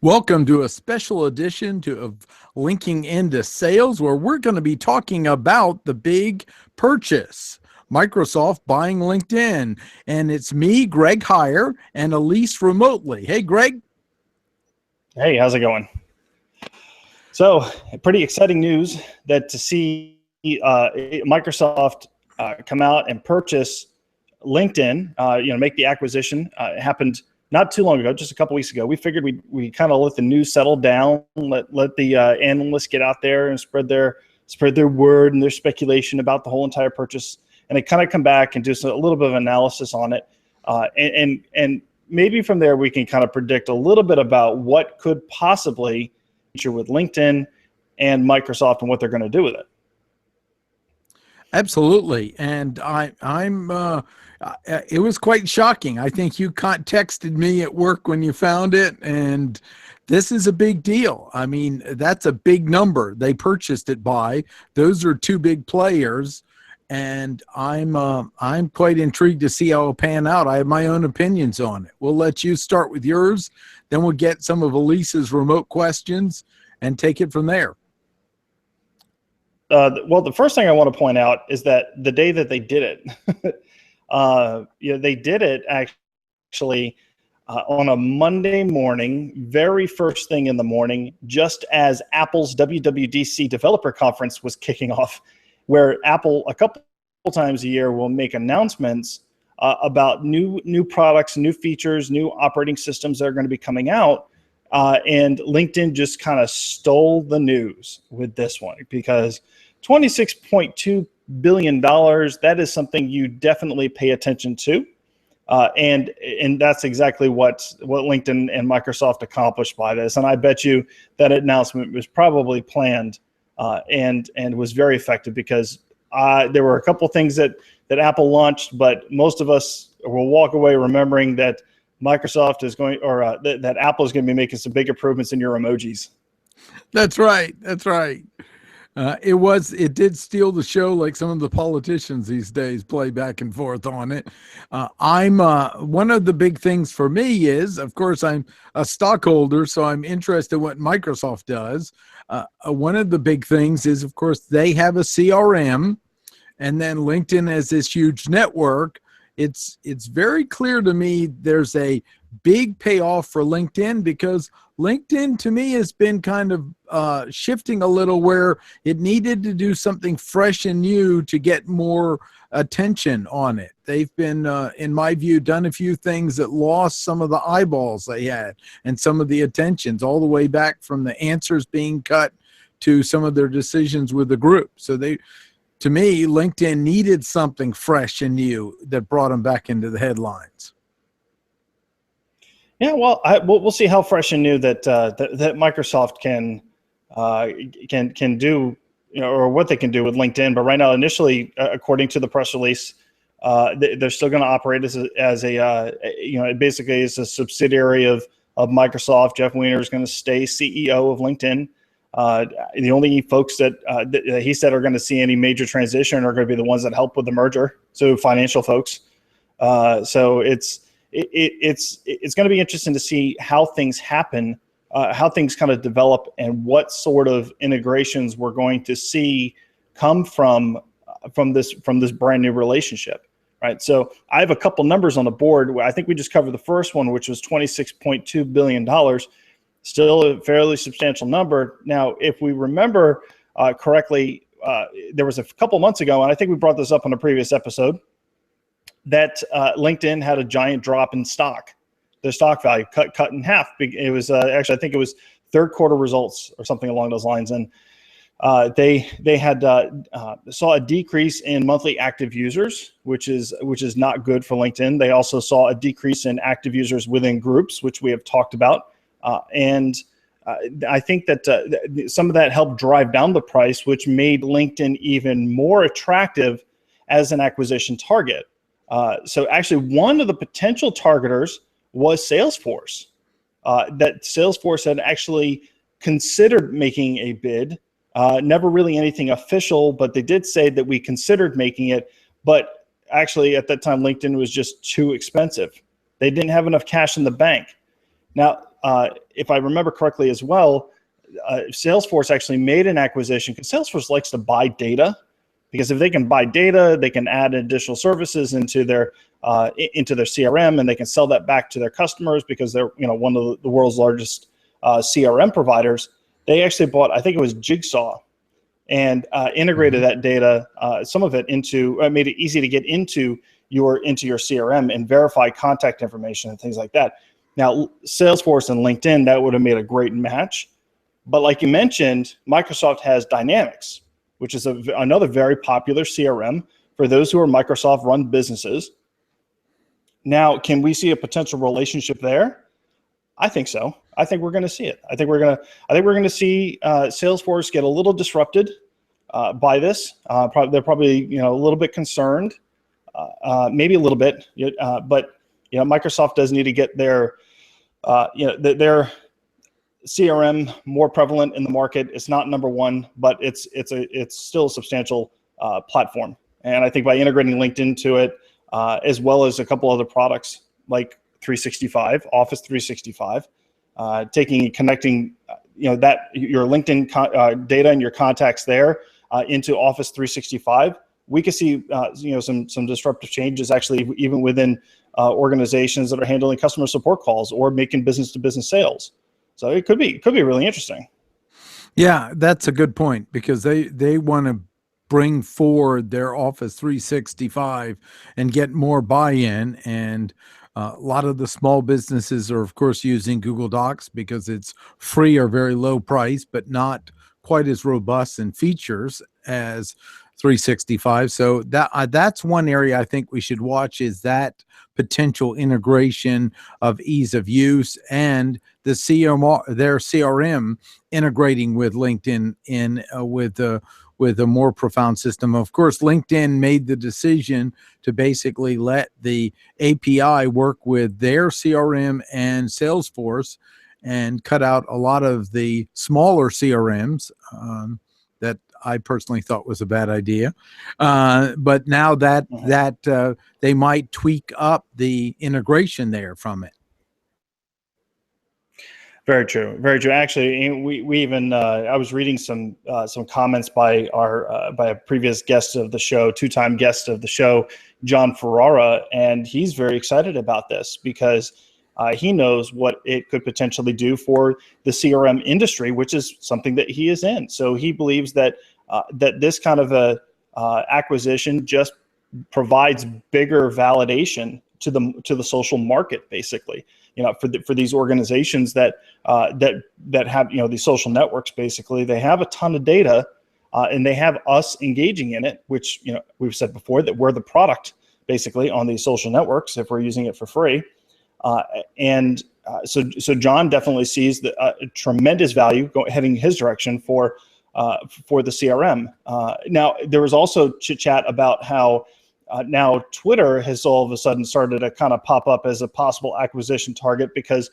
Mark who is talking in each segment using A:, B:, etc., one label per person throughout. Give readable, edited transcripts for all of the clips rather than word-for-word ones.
A: Welcome to a special edition of Linking into Sales, where we're going to be talking about the big purchase, Microsoft buying LinkedIn. And it's me, Greg Heyer, and Elise remotely. Hey, Greg.
B: Hey, how's it going? So, pretty exciting news that to see Microsoft come out and purchase LinkedIn, make the acquisition. It happened not too long ago, just a couple weeks ago. We figured we kind of let the news settle down, let the analysts get out there and spread their word and their speculation about the whole entire purchase, and they kind of come back and do a little bit of analysis on it, and maybe from there we can kind of predict a little bit about what could possibly feature with LinkedIn and Microsoft and what they're going to do with it.
A: Absolutely. And it was quite shocking. I think you texted me at work when you found it, and this is a big deal. I mean, that's a big number they purchased it by. Those are two big players, and I'm quite intrigued to see how it'll pan out. I have my own opinions on it. We'll let you start with yours, then we'll get some of Elise's remote questions and take it from there.
B: Well, the first thing I want to point out is that the day that they did it, they did it actually on a Monday morning, very first thing in the morning, just as Apple's WWDC developer conference was kicking off, where Apple a couple times a year will make announcements about new products, new features, new operating systems that are going to be coming out. And LinkedIn just kind of stole the news with this one, because $26.2 billion, that is something you definitely pay attention to. And that's exactly what LinkedIn and Microsoft accomplished by this. And I bet you that announcement was probably planned and was very effective, because there were a couple things that Apple launched, but most of us will walk away remembering that Microsoft is going, or that Apple is going to be making some big improvements in your emojis.
A: That's right. That's right. It did steal the show, like some of the politicians these days play back and forth on it. One of the big things for me is, of course, I'm a stockholder, so I'm interested in what Microsoft does. One of the big things is, of course, they have a CRM, and then LinkedIn has this huge network. It's very clear to me there's a big payoff for LinkedIn, because LinkedIn to me has been kind of shifting a little, where it needed to do something fresh and new to get more attention on it. They've been, in my view, done a few things that lost some of the eyeballs they had and some of the attentions, all the way back from the answers being cut to some of their decisions with the group. So to me, LinkedIn needed something fresh and new that brought them back into the headlines.
B: Yeah, well, we'll see how fresh and new that Microsoft can do, or what they can do with LinkedIn. But right now, initially, according to the press release, they're still going to operate as a it basically is a subsidiary of Microsoft. Jeff Weiner is going to stay CEO of LinkedIn. The only folks that he said are going to see any major transition are going to be the ones that help with the merger, so financial folks. So it's going to be interesting to see how things happen, how things kind of develop, and what sort of integrations we're going to see come from this brand new relationship, right? So I have a couple numbers on the board. I think we just covered the first one, which was $26.2 billion. Still a fairly substantial number. Now, if we remember correctly, there was a couple months ago, and I think we brought this up on a previous episode, that LinkedIn had a giant drop in stock. Their stock value cut in half. It was actually, I think it was third quarter results or something along those lines, and they had saw a decrease in monthly active users, which is not good for LinkedIn. They also saw a decrease in active users within groups, which we have talked about, and I think that some of that helped drive down the price, which made LinkedIn even more attractive as an acquisition target. So actually, one of the potential targeters was Salesforce. That Salesforce had actually considered making a bid. Never really anything official, but they did say that we considered making it. But actually, at that time, LinkedIn was just too expensive. They didn't have enough cash in the bank. Now, if I remember correctly as well, Salesforce actually made an acquisition because Salesforce likes to buy data, because if they can buy data, they can add additional services into their CRM, and they can sell that back to their customers because they're one of the world's largest CRM providers. They actually bought, I think it was Jigsaw, and integrated that data, some of it made it easy to get into your CRM and verify contact information and things like that. Now, Salesforce and LinkedIn, that would have made a great match. But like you mentioned, Microsoft has Dynamics, which is another very popular CRM for those who are Microsoft-run businesses. Now, can we see a potential relationship there? I think so. I think we're going to see it. I think we're going to see Salesforce get a little disrupted by this. They're probably a little bit concerned, maybe a little bit, but Microsoft does need to get their CRM more prevalent in the market. It's not number one, but it's still a substantial platform. And I think by integrating LinkedIn to it, as well as a couple other products like Office 365, connecting that your LinkedIn data and your contacts there into Office 365, we could see some disruptive changes actually even within organizations that are handling customer support calls or making business-to-business sales. So it could be really interesting.
A: Yeah, that's a good point, because they want to bring forward their Office 365 and get more buy-in. And a lot of the small businesses are, of course, using Google Docs because it's free or very low price, but not quite as robust in features as 365. So that's one area I think we should watch, is that potential integration of ease of use and their CRM integrating with LinkedIn with a more profound system. Of course, LinkedIn made the decision to basically let the API work with their CRM and Salesforce and cut out a lot of the smaller CRMs that I personally thought was a bad idea. But now that they might tweak up the integration there from it.
B: Very true. Very true. Actually, we even I was reading some comments by a previous guest of the show, two-time guest of the show, John Ferrara, and he's very excited about this because he knows what it could potentially do for the CRM industry, which is something that he is in. So he believes that that this kind of a acquisition just provides bigger validation to the social market, basically. For these organizations that have these social networks, basically they have a ton of data, and they have us engaging in it, which we've said before that we're the product basically on these social networks if we're using it for free, so John definitely sees the tremendous value heading his direction for the CRM. Now there was also chit chat about how now Twitter has all of a sudden started to kind of pop up as a possible acquisition target, because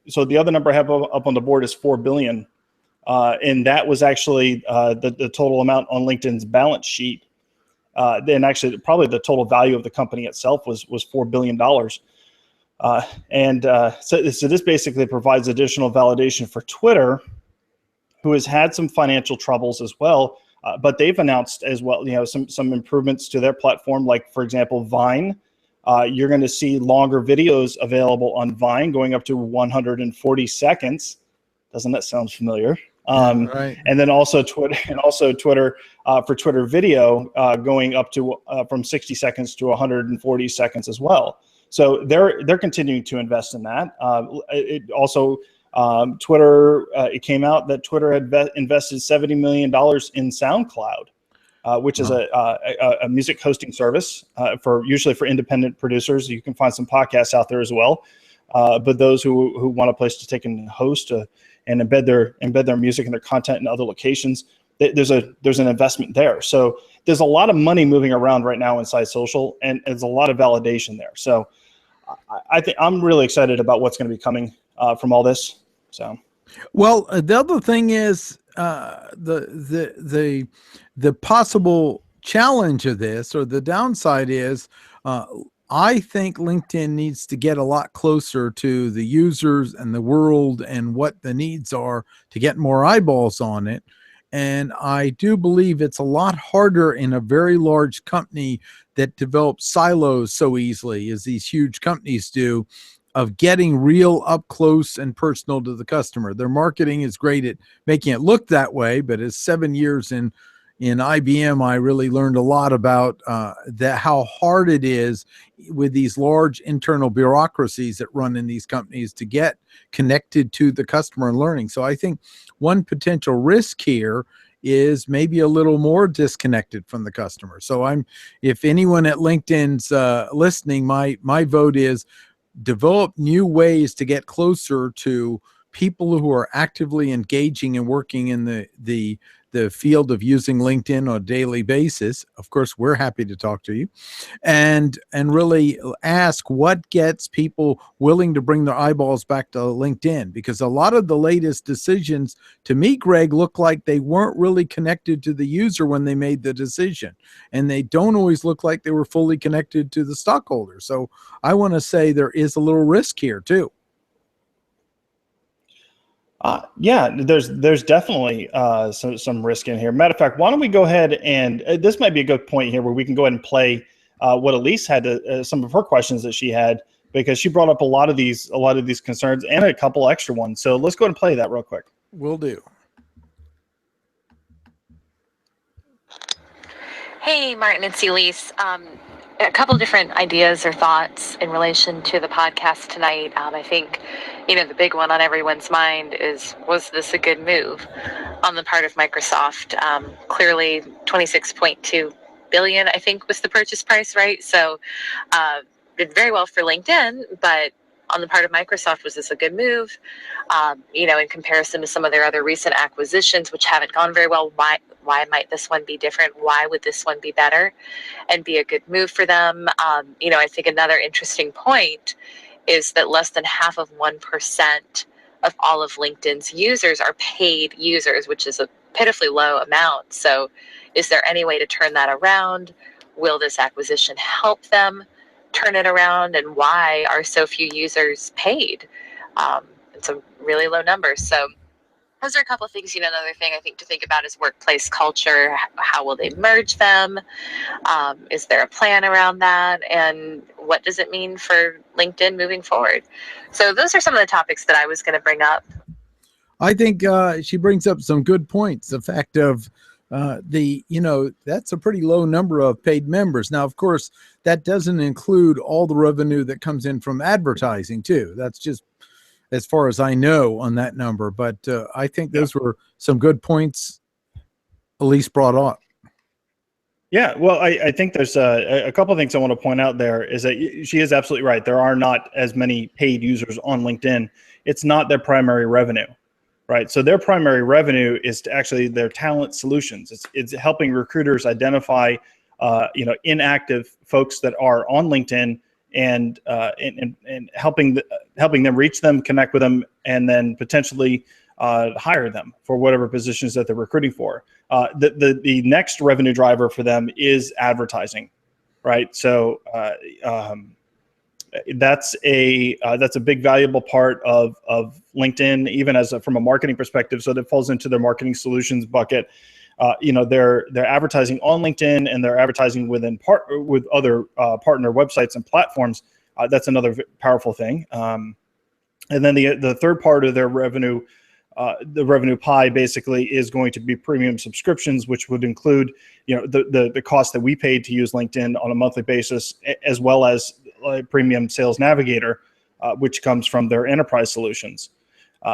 B: so the other number I have up on the board is 4 billion. And that was actually the total amount on LinkedIn's balance sheet. Then actually probably the total value of the company itself was $4 billion. So this basically provides additional validation for Twitter, who has had some financial troubles as well. But they've announced as well, some improvements to their platform. Like, for example, Vine. You're going to see longer videos available on Vine, going up to 140 seconds. Doesn't that sound familiar?
A: Right.
B: And then also Twitter, for Twitter video, going up to from 60 seconds to 140 seconds as well. So they're continuing to invest in that. It also. Twitter, it came out that Twitter had invested $70 million in SoundCloud, which is a music hosting service usually for independent producers. You can find some podcasts out there as well, but those who want a place to take and host and embed their music and their content in other locations, there's an investment there. So there's a lot of money moving around right now inside social, and there's a lot of validation there. So I think I'm really excited about what's going to be coming from all this. So,
A: well, the other thing is the possible challenge of this, or the downside is I think LinkedIn needs to get a lot closer to the users and the world and what the needs are to get more eyeballs on it. And I do believe it's a lot harder in a very large company that develops silos so easily as these huge companies do, of getting real up close and personal to the customer. Their marketing is great at making it look that way, but as 7 years in IBM, I really learned a lot about that, how hard it is with these large internal bureaucracies that run in these companies to get connected to the customer and learning. So I think one potential risk here is maybe a little more disconnected from the customer. So if anyone at LinkedIn's listening, my vote is develop new ways to get closer to people who are actively engaging and working in the field of using LinkedIn on a daily basis. Of course, we're happy to talk to you, and really ask what gets people willing to bring their eyeballs back to LinkedIn, because a lot of the latest decisions to me, Greg, look like they weren't really connected to the user when they made the decision, and they don't always look like they were fully connected to the stockholder. So I want to say there is a little risk here too.
B: Yeah, there's definitely some risk in here. Matter of fact, why don't we go ahead and this might be a good point here where we can go ahead and play what Elise had some of her questions that she had, because she brought up a lot of these concerns and a couple extra ones. So let's go ahead and play that real quick.
A: Will do.
C: Hey, Martin, it's Elise. A couple different ideas or thoughts in relation to the podcast tonight. I think, the big one on everyone's mind is, was this a good move on the part of Microsoft? Clearly, 26.2 billion, I think, was the purchase price, right? So, did very well for LinkedIn, but on the part of Microsoft, was this a good move? In comparison to some of their other recent acquisitions, which haven't gone very well, why might this one be different? Why would this one be better and be a good move for them? I think another interesting point is that less than half of 1% of all of LinkedIn's users are paid users, which is a pitifully low amount. So is there any way to turn that around? Will this acquisition help them turn it around? And why are so few users paid? It's a really low number. So those are a couple of things. Another thing I think to think about is workplace culture. How will they merge them? Is there a plan around that? And what does it mean for LinkedIn moving forward? So those are some of the topics that I was going to bring up.
A: I think she brings up some good points. The fact of that's a pretty low number of paid members. Now, of course, that doesn't include all the revenue that comes in from advertising too. That's just as far as I know on that number. But I think those were some good points Elise brought up.
B: Yeah, well, I think there's a couple of things I want to point out there is that she is absolutely right. There are not as many paid users on LinkedIn. It's not their primary revenue, right? So their primary revenue is to actually their talent solutions. It's helping recruiters identify, inactive folks that are on LinkedIn and helping them reach them, connect with them, and then potentially hire them for whatever positions that they're recruiting for. The next revenue driver for them is advertising, right? So that's a big valuable part of LinkedIn, even from a marketing perspective. So that falls into their marketing solutions bucket. They're advertising on LinkedIn, and they're advertising with other partner websites and platforms. That's another powerful thing. And then the third part of their revenue, the revenue pie, basically is going to be premium subscriptions, which would include, the cost that we paid to use LinkedIn on a monthly basis, as well as Premium Sales Navigator, which comes from their enterprise solutions.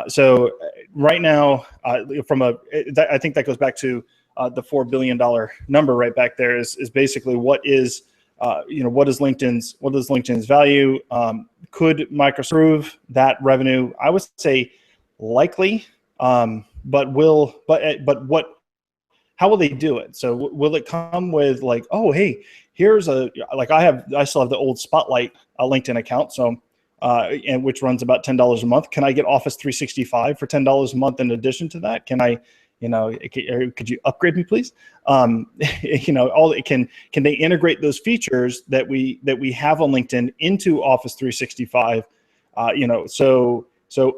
B: So right now, I think that goes back to the $4 billion number right back there is basically what is LinkedIn's value? Could Microsoft improve that revenue? I would say likely, but how will they do it? So will it come with like, oh, hey, I still have the old Spotlight LinkedIn account. So, which runs about $10 a month. Can I get Office 365 for $10 a month in addition to that? Can I could you upgrade me, please? Can they integrate those features that we have on LinkedIn into Office 365? So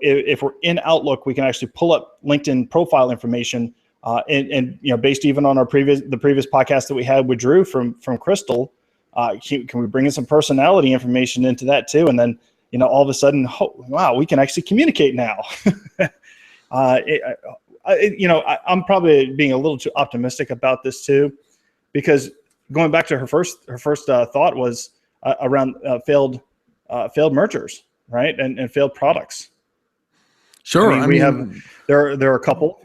B: if we're in Outlook, we can actually pull up LinkedIn profile information, and based even on the previous podcast that we had with Drew from Crystal, can we bring in some personality information into that too? And then all of a sudden, wow, we can actually communicate now. I'm probably being a little too optimistic about this too, because going back to her first thought was around failed mergers, right, and failed products.
A: Sure.
B: I mean, there are a couple.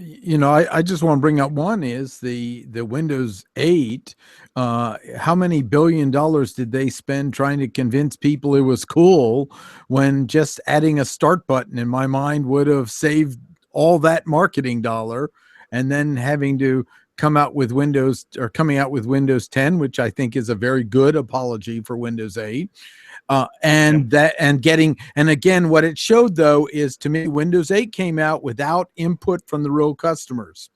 A: I just want to bring up one is the Windows 8. How many $1 billion did they spend trying to convince people it was cool, when just adding a start button in my mind would have saved all that marketing dollar, and then having to coming out with Windows 10, which I think is a very good apology for Windows 8. And again, what it showed though is, to me, Windows 8 came out without input from the real customers.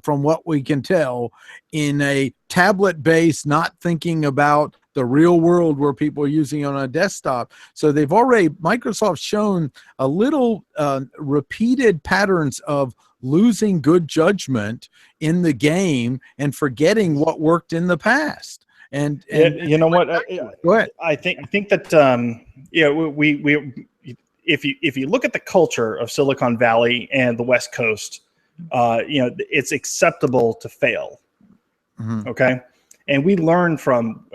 A: From what we can tell, in a tablet base, not thinking about the real world where people are using it on a desktop. So Microsoft's shown a little repeated patterns of losing good judgment in the game and forgetting what worked in the past. And
B: you know what?
A: Go ahead.
B: I think that we if you look at the culture of Silicon Valley and the West Coast, it's acceptable to fail.
A: Mm-hmm.
B: Okay, and we learn from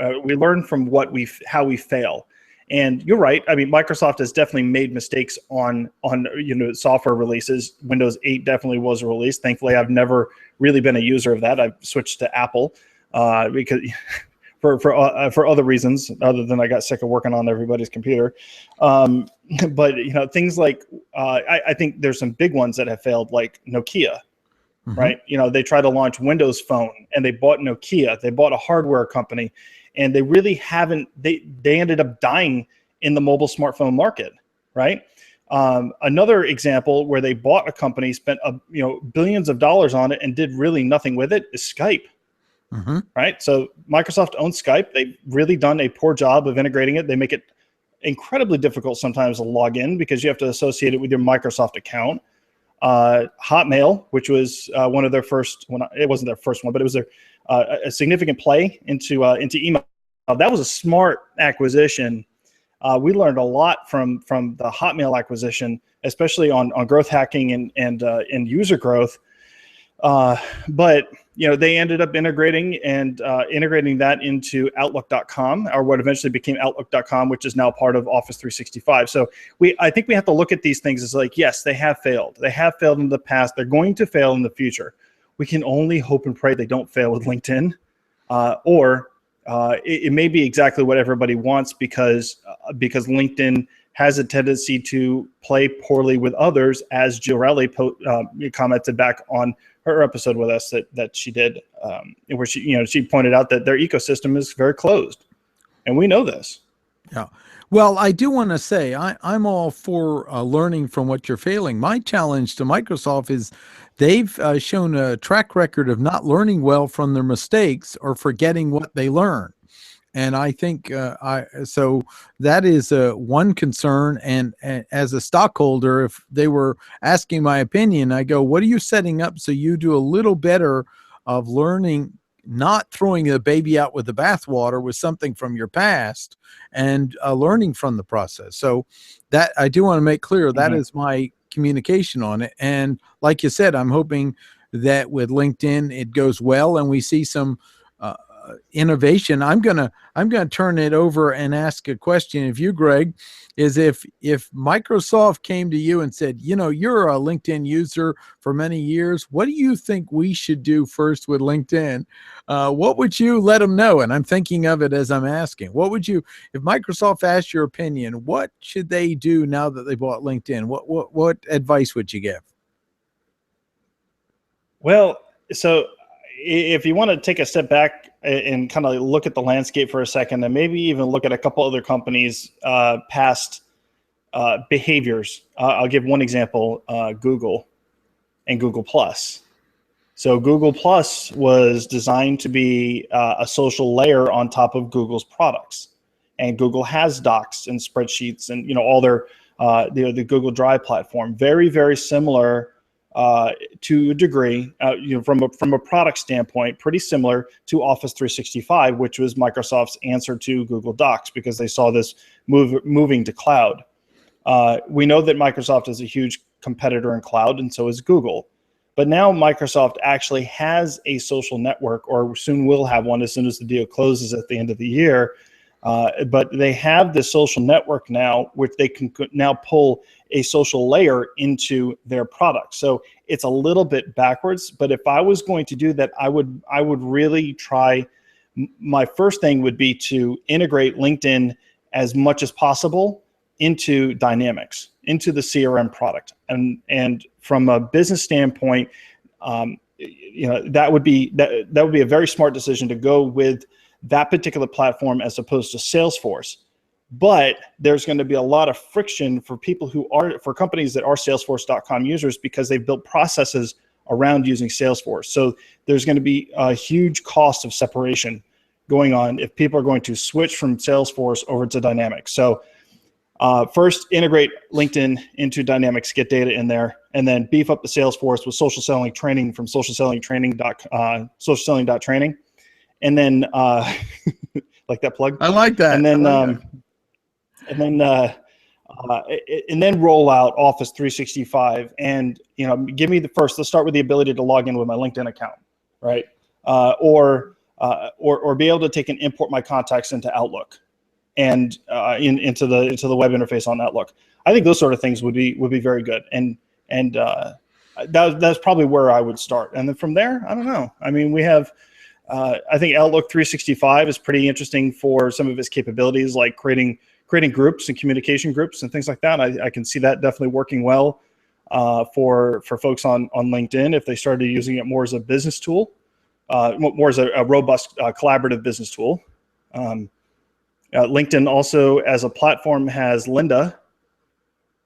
B: how we fail. And you're right. I mean, Microsoft has definitely made mistakes on software releases. Windows 8 definitely was a release. Thankfully, I've never really been a user of that. I've switched to Apple because. For other reasons other than I got sick of working on everybody's computer, but things like I think there's some big ones that have failed, like Nokia,
A: mm-hmm.
B: right? They tried to launch Windows Phone and they bought Nokia. They bought a hardware company, and they really haven't. They ended up dying in the mobile smartphone market, right? Another example where they bought a company, spent billions of dollars on it, and did really nothing with it is Skype.
A: Mm-hmm.
B: Right. So Microsoft owns Skype. They've really done a poor job of integrating it. They make it incredibly difficult sometimes to log in because you have to associate it with your Microsoft account. Hotmail, which was one of their first, it wasn't their first one, but it was a significant play into email. That was a smart acquisition. We learned a lot from the Hotmail acquisition, especially on growth hacking and user growth. But they ended up integrating that into Outlook.com, or what eventually became Outlook.com, which is now part of Office 365. So I think we have to look at these things as like, yes, they have failed. They have failed in the past. They're going to fail in the future. We can only hope and pray they don't fail with LinkedIn, or it may be exactly what everybody wants because LinkedIn has a tendency to play poorly with others, as Giorelli commented back on her episode with us that she did, where she pointed out that their ecosystem is very closed, and we know this.
A: Yeah. Well, I do want to say I'm all for learning from what you're failing. My challenge to Microsoft is they've shown a track record of not learning well from their mistakes or forgetting what they learn. And I think so that is one concern. And as a stockholder, if they were asking my opinion, I go, what are you setting up so you do a little better of learning, not throwing the baby out with the bathwater with something from your past, and learning from the process. So that I do want to make clear that is my communication on it. And like you said, I'm hoping that with LinkedIn it goes well and we see some innovation. I'm gonna turn it over and ask a question of you, Greg. Is if Microsoft came to you and said, you're a LinkedIn user for many years, what do you think we should do first with LinkedIn? What would you let them know? And I'm thinking of it as I'm asking. What would you, if Microsoft asked your opinion, what should they do now that they bought LinkedIn? What advice would you give?
B: Well, so if you want to take a step back and kind of look at the landscape for a second, and maybe even look at a couple other companies' past behaviors, I'll give one example: Google and Google Plus. So Google Plus was designed to be a social layer on top of Google's products, and Google has Docs and spreadsheets and all their the Google Drive platform. Very, very similar to a degree, from a product standpoint, pretty similar to Office 365, which was Microsoft's answer to Google Docs because they saw this moving to cloud. We know that Microsoft is a huge competitor in cloud, and so is Google. But now Microsoft actually has a social network, or soon will have one as soon as the deal closes at the end of the year. But they have the social network now, which they can now pull a social layer into their product. So it's a little bit backwards. But if I was going to do that, I would really try. My first thing would be to integrate LinkedIn as much as possible into Dynamics, into the CRM product. And from a business standpoint, that would be a very smart decision to go with that particular platform as opposed to Salesforce. But there's going to be a lot of friction for companies that are Salesforce.com users because they've built processes around using Salesforce. So there's going to be a huge cost of separation going on if people are going to switch from Salesforce over to Dynamics. So first, integrate LinkedIn into Dynamics, get data in there, and then beef up the Salesforce with social selling training from socialselling.training. And then, like that plug.
A: I like that.
B: And then, and then roll out Office 365. And give me let's start with the ability to log in with my LinkedIn account, right? Or be able to take and import my contacts into Outlook and into the web interface on Outlook. I think those sort of things would be very good. And that's probably where I would start. And then from there, I don't know. I mean, we have. I think Outlook 365 is pretty interesting for some of its capabilities, like creating groups and communication groups and things like that. I can see that definitely working well for folks on LinkedIn if they started using it more as a business tool, more as a robust collaborative business tool. LinkedIn also, as a platform, has Lynda,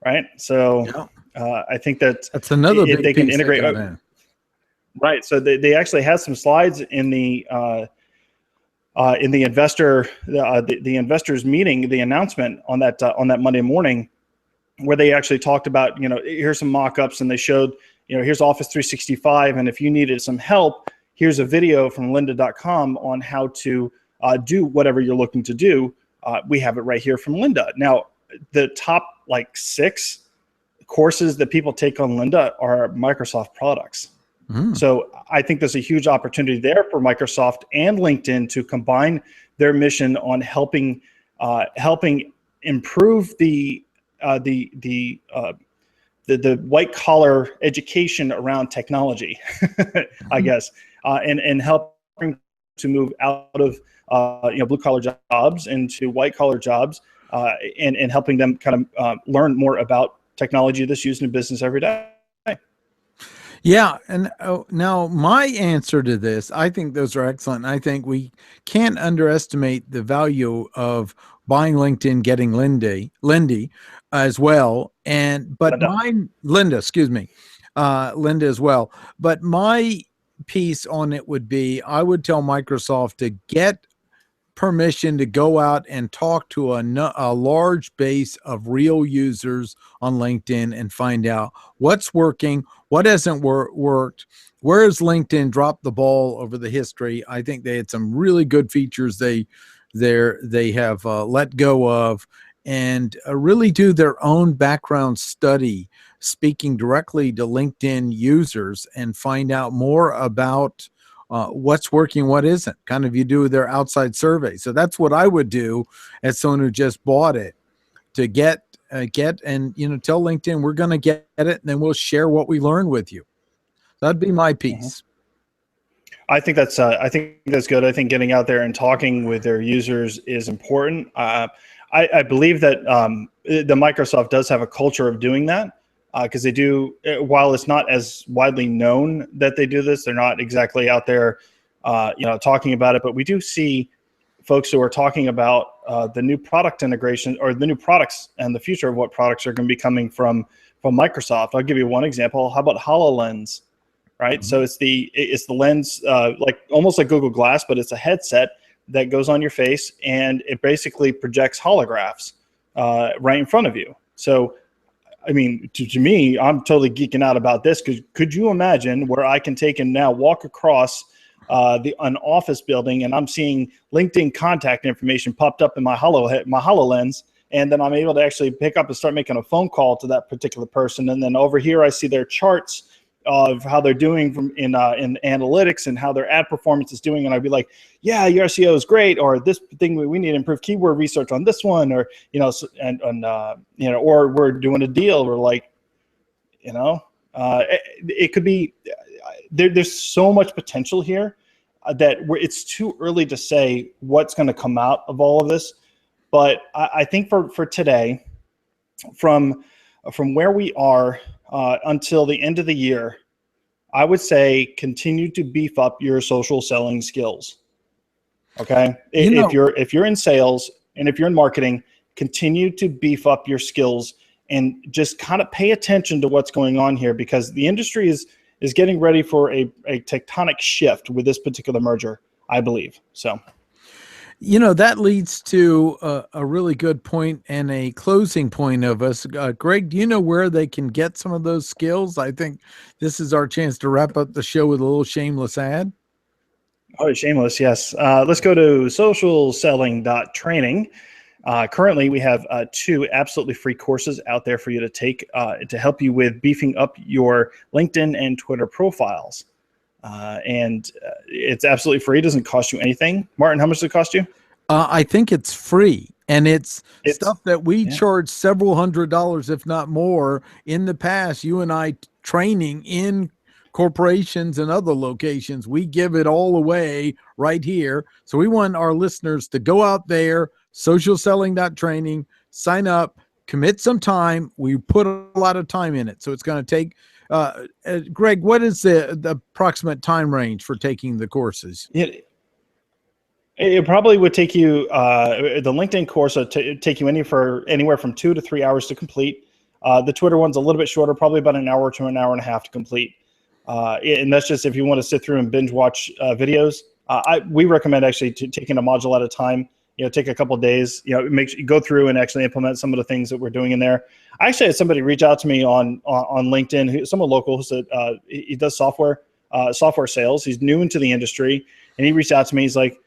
B: right? So I think that's
A: another big
B: they can
A: piece
B: integrate. Right. So they actually had some slides in the investors meeting, the announcement on that Monday morning, where they actually talked about, here's some mock-ups, and they showed, here's Office 365, and if you needed some help, here's a video from lynda.com on how to do whatever you're looking to do. We have it right here from Lynda. Now, the top 6 courses that people take on Lynda are Microsoft products. So I think there's a huge opportunity there for Microsoft and LinkedIn to combine their mission on helping improve the white collar education around technology, I guess, and helping to move out of blue collar jobs into white collar jobs, and helping them kind of learn more about technology that's used in business every day.
A: Yeah, and now my answer to this, I think those are excellent. I think we can't underestimate the value of buying LinkedIn, getting Lindy as well, but Lynda, excuse me, Lynda as well. But my piece on it would be, I would tell Microsoft to get permission to go out and talk to a large base of real users on LinkedIn and find out what's working, what hasn't worked, where has LinkedIn dropped the ball over the history. I think they had some really good features they have let go of, and really do their own background study, speaking directly to LinkedIn users, and find out more about what's working, what isn't. Kind of, you do their outside survey. So that's what I would do as someone who just bought it, to get and tell LinkedIn we're going to get it, and then we'll share what we learn with you. That'd be my piece.
B: I think that's good. I think getting out there and talking with their users is important. I believe that the Microsoft does have a culture of doing that. Because they do, while it's not as widely known that they do this, they're not exactly out there, talking about it. But we do see folks who are talking about the new product integration, or the new products and the future of what products are going to be coming from Microsoft. I'll give you one example. How about HoloLens, right?
A: Mhm.
B: So it's the lens, like almost like Google Glass, but it's a headset that goes on your face, and it basically projects holographs right in front of you. So I mean, to me, I'm totally geeking out about this, because could you imagine where I can take and now walk across an office building, and I'm seeing LinkedIn contact information popped up in my HoloLens, and then I'm able to actually pick up and start making a phone call to that particular person, and then over here I see their charts of how they're doing in analytics and how their ad performance is doing, and I'd be like, yeah, your SEO is great, or this thing we need to improve keyword research on this one, or or we're doing a deal, or like, it could be there's so much potential here that it's too early to say what's going to come out of all of this. But I think for today, from where we are until the end of the year, I would say continue to beef up your social selling skills. Okay, if you're in sales and if you're in marketing, continue to beef up your skills and just kind of pay attention to what's going on here, because the industry is getting ready for a tectonic shift with this particular merger, I believe. So,
A: that leads to a really good point and a closing point of us. Greg, do you know where they can get some of those skills? I think this is our chance to wrap up the show with a little shameless ad.
B: oh, shameless, yes. Let's go to socialselling.training. Currently, we have 2 absolutely free courses out there for you to take to help you with beefing up your LinkedIn and Twitter profiles. And it's absolutely free. It doesn't cost you anything. Martin, how much does it cost you?
A: I think it's free, and it's stuff that we charge several $100s, if not more, in the past. You and I training in corporations and other locations. We give it all away right here. So we want our listeners to go out there, socialselling.training, sign up, commit some time. We put a lot of time in it. So it's going to take, Greg, what is the approximate time range for taking the courses?
B: It probably would take you, the LinkedIn course would take you anywhere from 2 to 3 hours to complete. The Twitter one's a little bit shorter, probably about an hour to an hour and a half to complete. And that's just if you want to sit through and binge watch videos. We recommend actually taking a module at a time. Take a couple of days. Make sure you go through and actually implement some of the things that we're doing in there. I actually had somebody reach out to me on LinkedIn, someone local, who said he does software sales. He's new into the industry, and he reached out to me. He's like,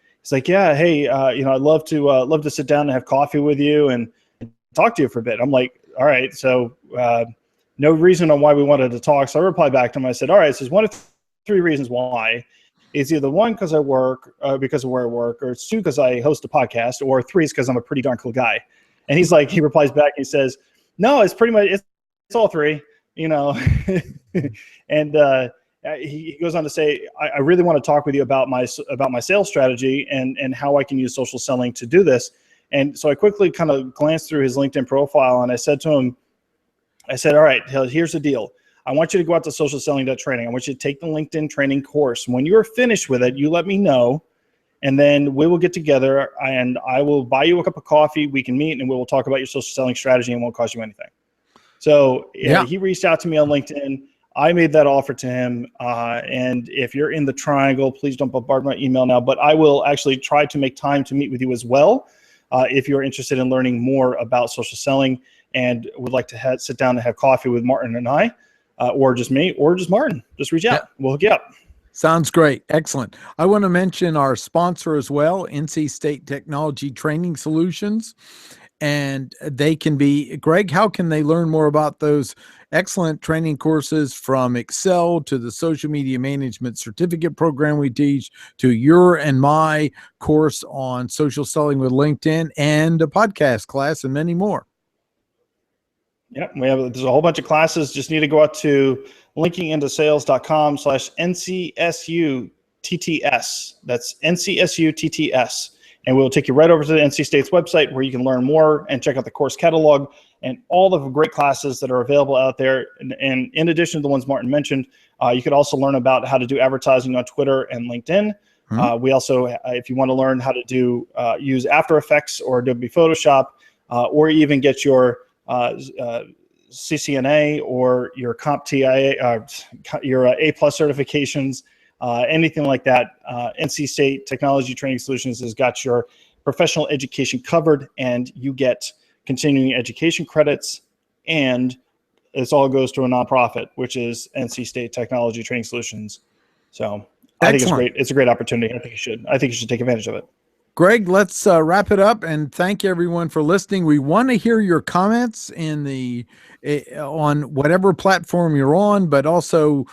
B: yeah, hey, I'd love to sit down and have coffee with you and talk to you for a bit. I'm like, all right, so no reason on why we wanted to talk. So I replied back to him. I said, all right, so there's 1 of 3 reasons why. It's either 1, because I work, because of where I work, or it's 2, because I host a podcast, or 3 is because I'm a pretty darn cool guy. And he's like, he replies back and he says, no, it's pretty much, it's all 3, and he goes on to say, I really want to talk with you about my sales strategy and how I can use social selling to do this. And so I quickly kind of glanced through his LinkedIn profile, and I said to him, all right, here's the deal. I want you to go out to socialselling.training. I want you to take the LinkedIn training course. When you're finished with it, you let me know, and then we will get together and I will buy you a cup of coffee. We can meet and we will talk about your social selling strategy, and it won't cost you anything. So he reached out to me on LinkedIn. I made that offer to him. And if you're in the triangle, please don't bombard my email now, but I will actually try to make time to meet with you as well. If you're interested in learning more about social selling and would like to sit down and have coffee with Martin and I, or just me, or just Martin, just reach out. We'll hook you up.
A: Sounds great. Excellent. I want to mention our sponsor as well, NC State Technology Training Solutions. And they can be, Greg, how can they learn more about those excellent training courses, from Excel to the social media management certificate program we teach, to your and my course on social selling with LinkedIn, and a podcast class, and many more?
B: Yep, there's a whole bunch of classes. Just need to go out to linkingintosales.com/NCSUTTS. That's NCSUTTS. And we'll take you right over to the NC State's website, where you can learn more and check out the course catalog and all the great classes that are available out there. And in addition to the ones Martin mentioned, you could also learn about how to do advertising on Twitter and LinkedIn. We also, if you want to learn how to use After Effects or Adobe Photoshop, or even get your CCNA or your CompTIA, your A+ certifications, anything like that, NC State Technology Training Solutions has got your professional education covered, and you get continuing education credits, and this all goes to a nonprofit, which is NC State Technology Training Solutions. So I think it's great. It's a great opportunity. I think you should take advantage of it.
A: Greg, let's wrap it up and thank everyone for listening. We want to hear your comments on whatever platform you're on, but also,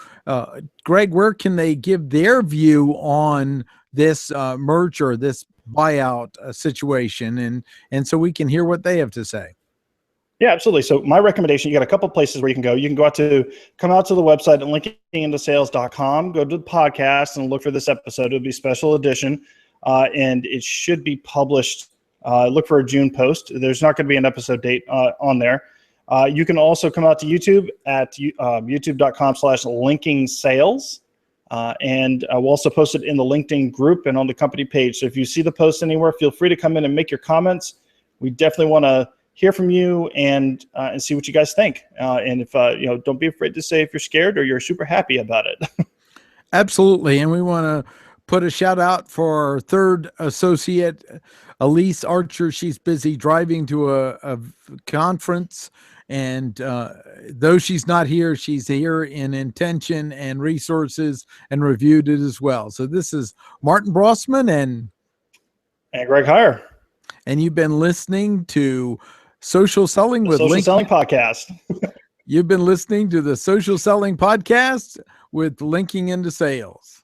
A: Greg, where can they give their view on this merger, this buyout situation, and so we can hear what they have to say.
B: Yeah, absolutely. So my recommendation, you got a couple places where you can go. You can come out to the website at linkingintosales.com, go to the podcast and look for this episode. It'll be special edition. And it should be published. Look for a June post. There's not going to be an episode date on there. You can also come out to YouTube at youtube.com/linkingsales. And we'll also post it in the LinkedIn group and on the company page. So if you see the post anywhere, feel free to come in and make your comments. We definitely want to hear from you and see what you guys think. And if don't be afraid to say if you're scared or you're super happy about it.
A: Absolutely. And we want to put a shout out for our third associate, Elise Archer. She's busy driving to a conference, and though she's not here, she's here in intention and resources and reviewed it as well. So this is Martin Brossman and
B: Greg Heyer.
A: And you've been listening to Social Selling with
B: Social Selling Podcast.
A: You've been listening to the Social Selling Podcast with Linking into Sales.